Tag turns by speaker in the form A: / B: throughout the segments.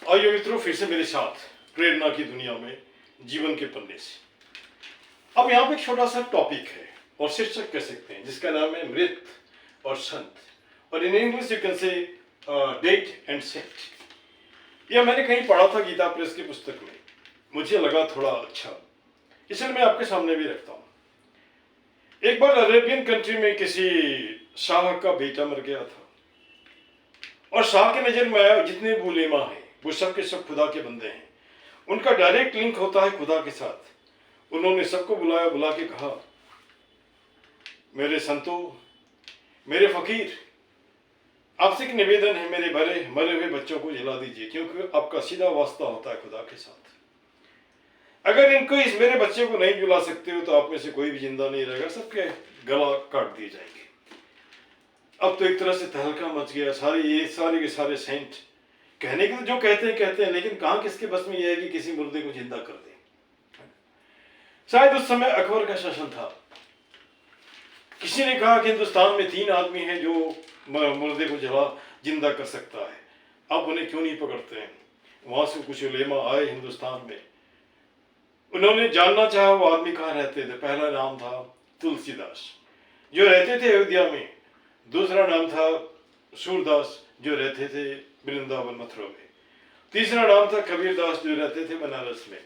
A: आइए मित्रों, फिर से मेरे साथ प्रेरणा की दुनिया में जीवन के पन्ने से। अब यहाँ पे एक छोटा सा टॉपिक है और शीर्षक कह सकते हैं जिसका नाम है मृत और संत, और in English you can say dead and saint. यह मैंने कहीं पढ़ा था गीता प्रेस की पुस्तक में, मुझे लगा थोड़ा अच्छा, इसलिए मैं आपके सामने भी रखता हूँ। एक बार अरेबियन कंट्री में किसी शाह का बेटा मर गया था और शाह की नजर में आया जितने भी उलेमा हैं वो सब के सब खुदा के बंदे हैं, उनका डायरेक्ट लिंक होता है खुदा के साथ। उन्होंने सबको बुला के कहा, मेरे संतों, मेरे फकीर, आपसे एक निवेदन है, मेरे मरे हुए बच्चों को जला दीजिए, क्योंकि आपका सीधा वास्ता होता है खुदा के साथ। अगर इनको इस मेरे बच्चे को नहीं जुला सकते हो तो आप में से कोई भी जिंदा नहीं रहेगा, सबके गला काट दिए जाएंगे। अब तो एक तरह से तहलका मच गया। सारे के सारे सेंट कहने के तो जो कहते हैं, लेकिन कहां किसके बस में यह है कि किसी मुर्दे को जिंदा कर दे। शायद उस समय अकबर का शासन था। किसी ने कहा कि हिंदुस्तान में 3 आदमी हैं जो मुर्दे को जिंदा कर सकता है, अब उन्हें क्यों नहीं पकड़ते हैं। वहां से कुछ उलेमा आए हिंदुस्तान में, उन्होंने जानना चाहा वो आदमी कहाँ रहते थे। पहला नाम था तुलसीदास जो रहते थे अयोध्या में, दूसरा नाम था सूरदास जो रहते थे वृंदावन मथुरा में, तीसरा नाम था कबीरदास जो रहते थे बनारस में।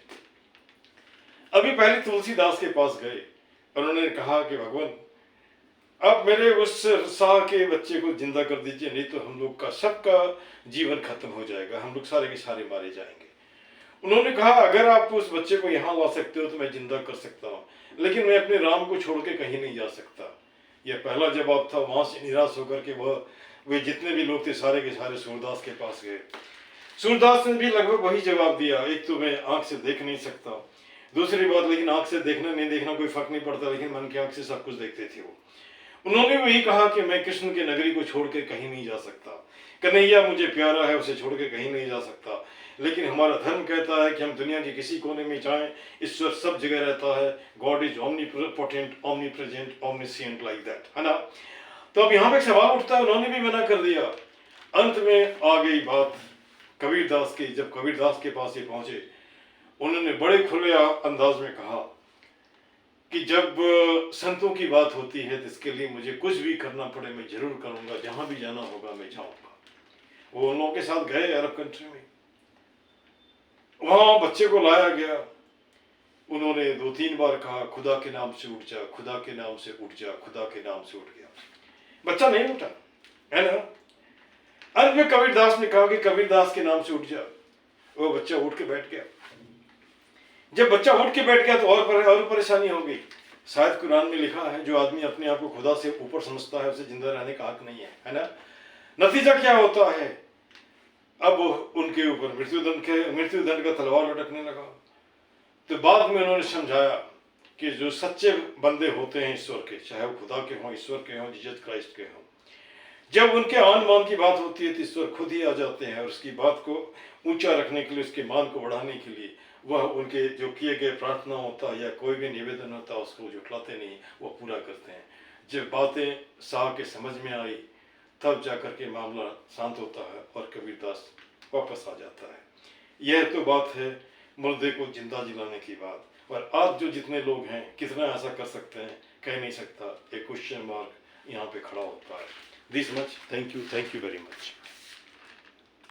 A: अभी पहले तुलसीदास के पास गए और उन्होंने कहा कि भगवान, आप मेरे उस शाह के बच्चे को जिंदा कर दीजिए, नहीं तो हम लोग का सबका जीवन खत्म हो जाएगा, हम लोग सारे के सारे मारे जाएंगे। उन्होंने कहा, अगर आप उस बच्चे को यहाँ ला सकते हो तो मैं जिंदा कर सकता हूँ, लेकिन मैं अपने राम को छोड़ के कहीं नहीं जा सकता। यह पहला जवाब था। वहां से निराश होकर के वे जितने भी लोग थे सारे के सारे सूरदास के पास गए। सूरदास ने भी लगभग वही जवाब दिया, एक तो मैं आंख से देख नहीं सकता, दूसरी बात, लेकिन आंख से देखना नहीं देखना कोई फर्क नहीं पड़ता, लेकिन मन की आंख से सब कुछ देखते थे वो। उन्होंने वही कहा कि मैं कृष्ण की नगरी को छोड़ के कहीं नहीं जा सकता, कन्हैया मुझे प्यारा है, उसे छोड़ के कहीं नहीं जा सकता, लेकिन हमारा धर्म कहता है कि हम दुनिया के किसी कोने में जाएं, ईश्वर सब जगह रहता है। God is omnipotent, omnipresent, omniscient, like that, है ना। तो अब यहाँ पे सवाल उठता है, उन्होंने भी मना कर दिया। अंत में आ गई बात कबीरदास की। जब कबीरदास के पास ये पहुंचे, उन्होंने बड़े खुले अंदाज में कहा कि जब संतों की बात होती है तो इसके लिए मुझे कुछ भी करना पड़े मैं जरूर करूंगा, जहां भी जाना होगा मैं जाऊंगा। वो उन लोगों के साथ गए अरब कंट्री में, वहां बच्चे को लाया गया। उन्होंने 2-3 बार कहा, खुदा के नाम से उठ जा, खुदा के नाम से उठ जा, खुदा के नाम से उठ गया। बच्चा नहीं उठा, है ना। अंत में कबीरदास ने कहा कि कबीरदास के नाम से उठ जा। वो बच्चा उठ के बैठ गया। जब बच्चा उठ के बैठ गया तो और परेशानी हो गई। शायद कुरान में लिखा है, जो आदमी अपने आप को खुदा से ऊपर समझता है उसे जिंदा रहने का हक नहीं है ना। नतीजा क्या होता है, अब उनके ऊपर मृत्युदंड का तलवार लटकने लगा। तो बाद में उन्होंने समझाया कि जो सच्चे बंदे होते हैं ईश्वर के, चाहे वो खुदा के हों, ईश्वर के हों, जीसस क्राइस्ट के हों, जब उनके आन मान की बात होती है तो ईश्वर खुद ही आ जाते हैं, और उसकी बात को ऊंचा रखने के लिए, उसके मान को बढ़ाने के लिए वह उनके जो किए गए प्रार्थना होता है या कोई भी निवेदन होता है उसको जुटलाते नहीं, वो पूरा करते हैं। जब बातें शाह के समझ में आई तब जाकर के मामला शांत होता है और कबीरदास वापस आ जाता है। यह तो बात है मुर्दे को जिंदा जिलाने की बात। और आज जो जितने लोग हैं कितना ऐसा कर सकते हैं, कह नहीं सकता। एक क्वेश्चन मार्क यहाँ पे खड़ा होता है। This much, thank you very much.